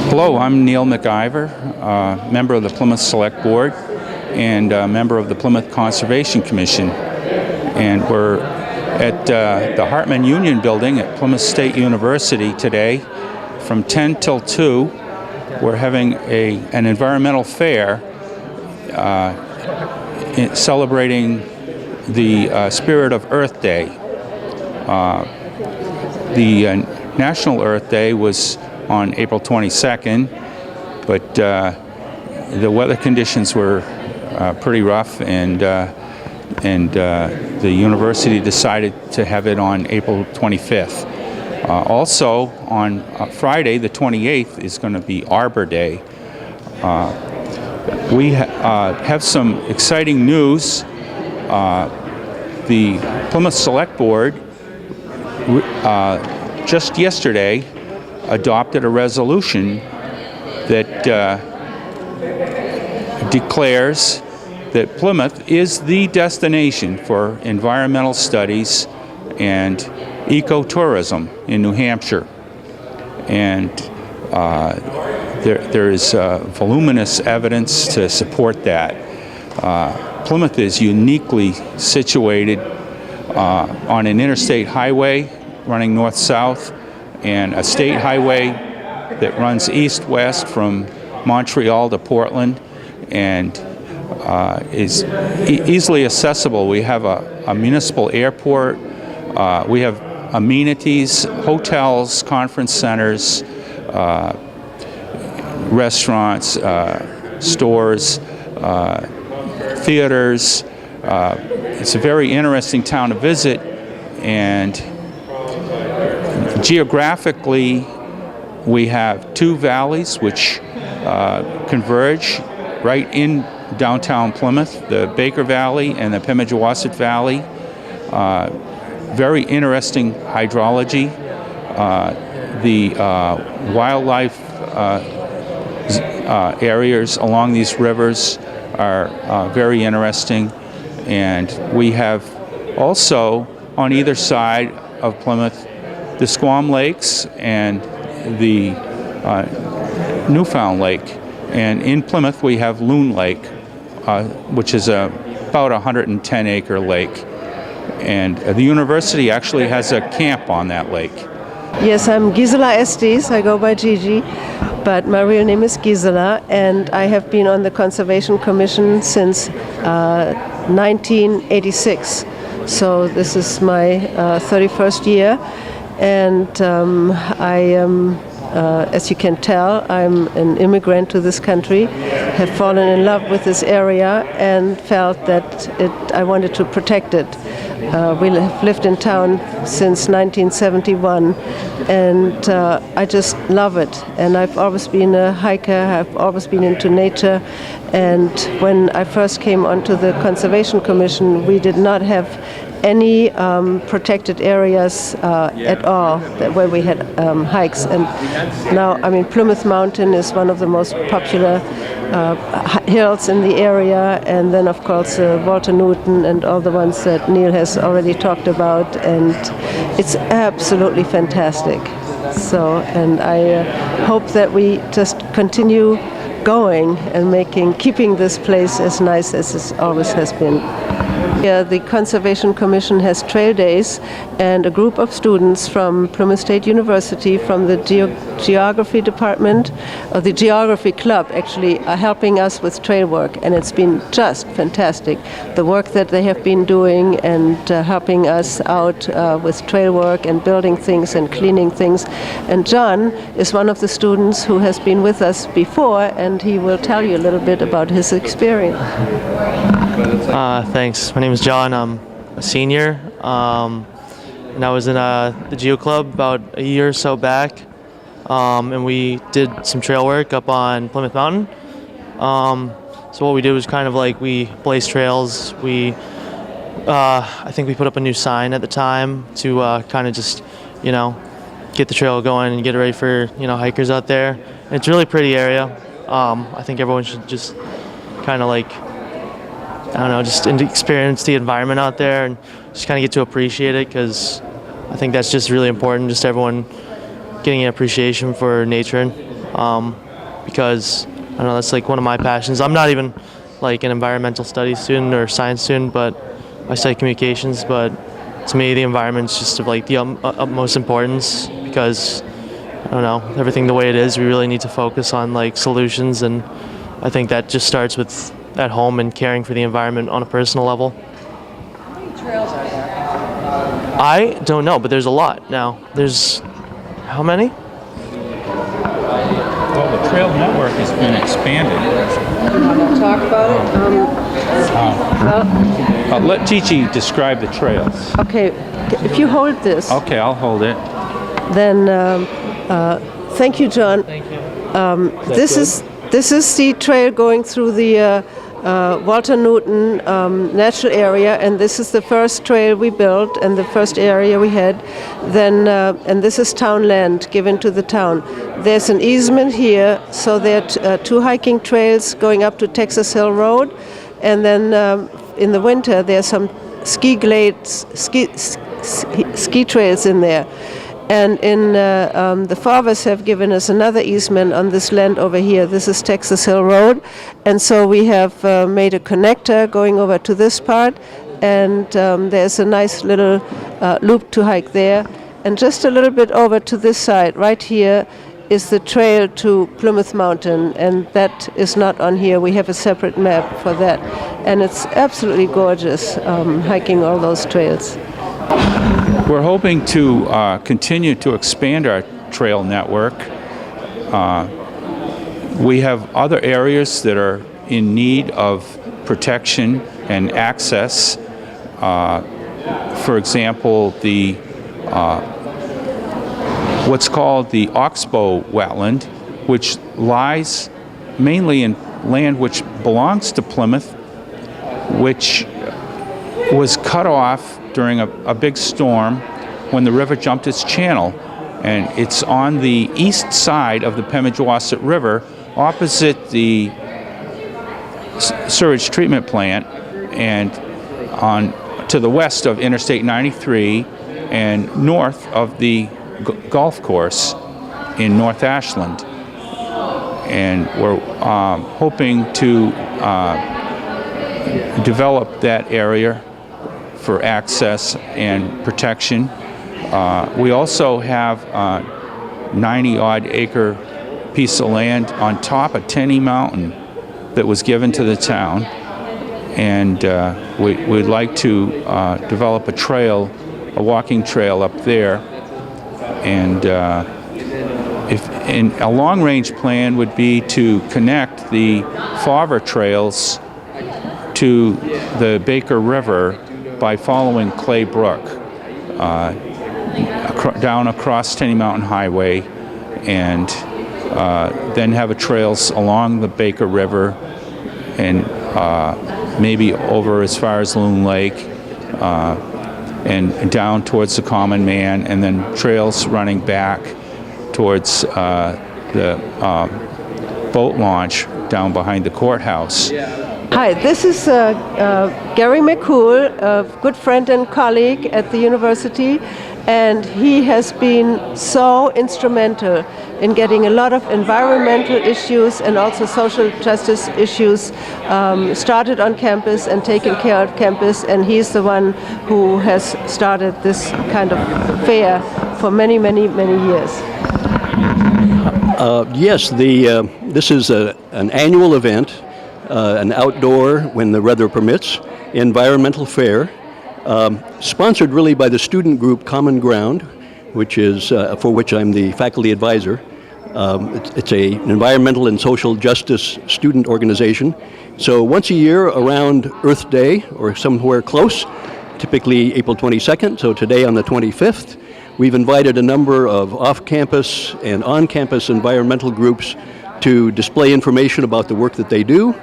Hello, I'm Neil McIver, member of the Plymouth Select Board and member of the Plymouth Conservation Commission. And we're at the Hartman Union Building at Plymouth State University today from 10 till 2. We're having an environmental fair celebrating the spirit of Earth Day. The National Earth Day was on April 22nd, but the weather conditions were pretty rough, and the university decided to have it on April 25th. Also, on Friday, the 28th, is going to be Arbor Day. We have some exciting news. The Plymouth Select Board just yesterday adopted a resolution that declares that Plymouth is the destination for environmental studies and ecotourism in New Hampshire. And there is voluminous evidence to support that. Plymouth is uniquely situated on an interstate highway running north-south and a state highway that runs east-west from Montreal to Portland, and is easily accessible. We have a municipal airport. We have amenities, hotels, conference centers, restaurants, stores, theaters. It's a very interesting town to visit, and geographically we have two valleys which converge right in downtown Plymouth, the Baker Valley and the Pemigewasset Valley. Very interesting hydrology. The wildlife areas along these rivers are very interesting, and we have also on either side of Plymouth the Squam Lakes and the Newfound Lake. And in Plymouth we have Loon Lake, which is about a 110-acre lake. And the university actually has a camp on that lake. Yes, I'm Gisela Estes. I go by Gigi, but my real name is Gisela, and I have been on the Conservation Commission since 1986. So this is my 31st year, and I am, as you can tell, I'm an immigrant to this country, have fallen in love with this area and felt that I wanted to protect it. We have lived in town since 1971, and I just love it. And I've always been a hiker, I've always been into nature. And when I first came onto the Conservation Commission, we did not have any protected areas at all where we had hikes. And now, I mean, Plymouth Mountain is one of the most popular hills in the area, and then of course Walter Newton and all the ones that Neil has already talked about, and it's absolutely fantastic. So, and I hope that we just continue going and keeping this place as nice as it always has been. The Conservation Commission has trail days, and a group of students from Plymouth State University, from the Geography Department, or the Geography Club actually, are helping us with trail work, and it's been just fantastic. The work that they have been doing and helping us out with trail work and building things and cleaning things. And John is one of the students who has been with us before, and he will tell you a little bit about his experience. Thanks. My name is John. I'm a senior, and I was in the Geo Club about a year or so back, and we did some trail work up on Plymouth Mountain. So what we did was kind of like we blazed trails. I think we put up a new sign at the time to kind of just, get the trail going and get it ready for, hikers out there. And it's a really pretty area. I think everyone should just kind of just experience the environment out there and just kind of get to appreciate it, because I think that's just really important. Just everyone getting an appreciation for nature, because I don't know, that's like one of my passions. I'm not even like an environmental studies student or science student, but I study communications. But to me, the environment's just of like the utmost importance, because I don't know, everything the way it is, we really need to focus on like solutions, and I think that just starts with at home and caring for the environment on a personal level. How many trails are there? I don't know, but there's a lot now. There's how many? Well, the trail network has been expanded. You want to talk about it? Let Gigi describe the trails. Okay, if you hold this, Okay, I'll hold it. then thank you, John. Thank you. This is the trail going through the Walter Newton natural area, and this is the first trail we built and the first area we had. Then, and this is town land given to the town. There's an easement here, so there are two hiking trails going up to Texas Hill Road, and then in the winter there's some ski trails in there. And the fathers have given us another easement on this land over here. This is Texas Hill Road. And so we have made a connector going over to this part. And there's a nice little loop to hike there. And just a little bit over to this side, right here, is the trail to Plymouth Mountain. And that is not on here. We have a separate map for that. And it's absolutely gorgeous hiking all those trails. We're hoping to continue to expand our trail network. We have other areas that are in need of protection and access. For example, the what's called the Oxbow wetland, which lies mainly in land which belongs to Plymouth, which was cut off during a big storm when the river jumped its channel. And it's on the east side of the Pemigewasset River, opposite the sewage treatment plant, and on to the west of Interstate 93 and north of the golf course in North Ashland. And we're hoping to develop that area for access and protection. We also have a 90-odd acre piece of land on top of Tenny Mountain that was given to the town, and we'd like to develop a walking trail up there. And a long-range plan would be to connect the Favre trails to the Baker River by following Clay Brook down across Tenny Mountain Highway, and then have trails along the Baker River and maybe over as far as Loon Lake and down towards the Common Man, and then trails running back towards the boat launch down behind the courthouse. Hi, this is Gary McCool, a good friend and colleague at the university, and he has been so instrumental in getting a lot of environmental issues and also social justice issues started on campus and taken care of campus, and he's the one who has started this kind of fair for many, many, many years. Yes, this is an annual event, an outdoor, when the weather permits, environmental fair, sponsored really by the student group Common Ground, which is for which I'm the faculty advisor. It's an environmental and social justice student organization. So once a year around Earth Day or somewhere close, typically April 22nd, so today on the 25th, we've invited a number of off-campus and on-campus environmental groups to display information about the work that they do.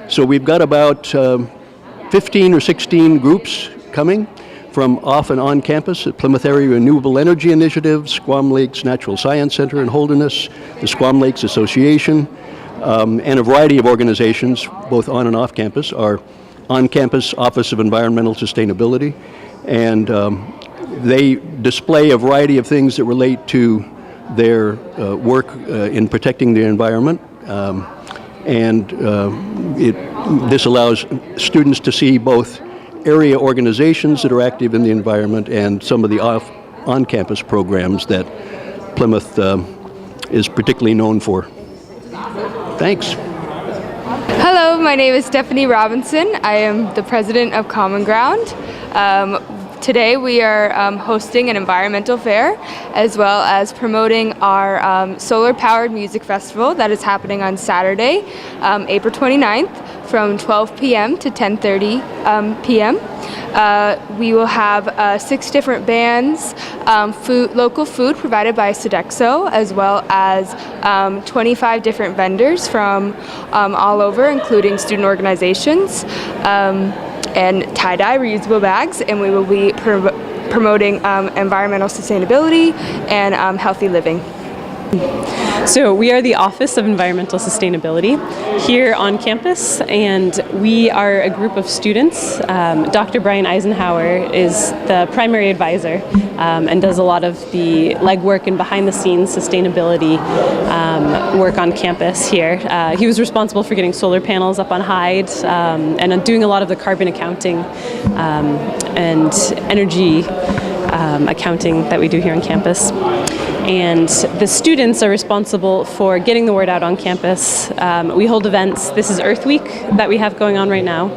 So we've got about 15 or 16 groups coming from off and on campus at Plymouth Area Renewable Energy Initiative, Squam Lakes Natural Science Center in Holderness, the Squam Lakes Association, and a variety of organizations, both on and off campus. Our on-campus Office of Environmental Sustainability, and they display a variety of things that relate to their work in protecting the environment. This allows students to see both area organizations that are active in the environment and some of the on-campus programs that Plymouth is particularly known for. Thanks. Hello, my name is Stephanie Robinson. I am the president of Common Ground. Today we are hosting an environmental fair as well as promoting our solar-powered music festival that is happening on Saturday, April 29th from 12 p.m. to 10:30 p.m. We will have 6 different bands, local food provided by Sodexo, as well as 25 different vendors from all over, including student organizations, and tie-dye reusable bags, and we will be promoting environmental sustainability and healthy living. So we are the Office of Environmental Sustainability here on campus, and we are a group of students. Dr. Brian Eisenhower is the primary advisor and does a lot of the legwork and behind-the-scenes sustainability work on campus here. He was responsible for getting solar panels up on Hyde and doing a lot of the carbon accounting and energy accounting that we do here on campus. And the students are responsible for getting the word out on campus. We hold events. This is Earth Week that we have going on right now.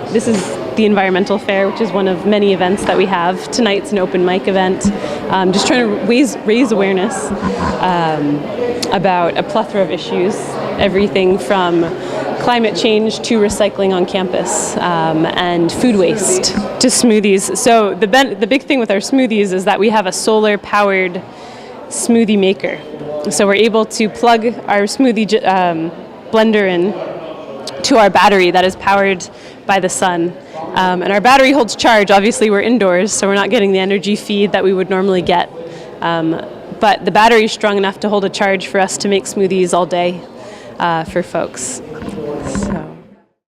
This is the Environmental Fair, which is one of many events that we have. Tonight's an open mic event, just trying to raise awareness about a plethora of issues, everything from climate change to recycling on campus and food waste to smoothies. So the big thing with our smoothies is that we have a solar-powered smoothie maker. So we're able to plug our smoothie blender in to our battery that is powered by the sun. And our battery holds charge. Obviously, we're indoors, so we're not getting the energy feed that we would normally get. But the battery is strong enough to hold a charge for us to make smoothies all day for folks. So.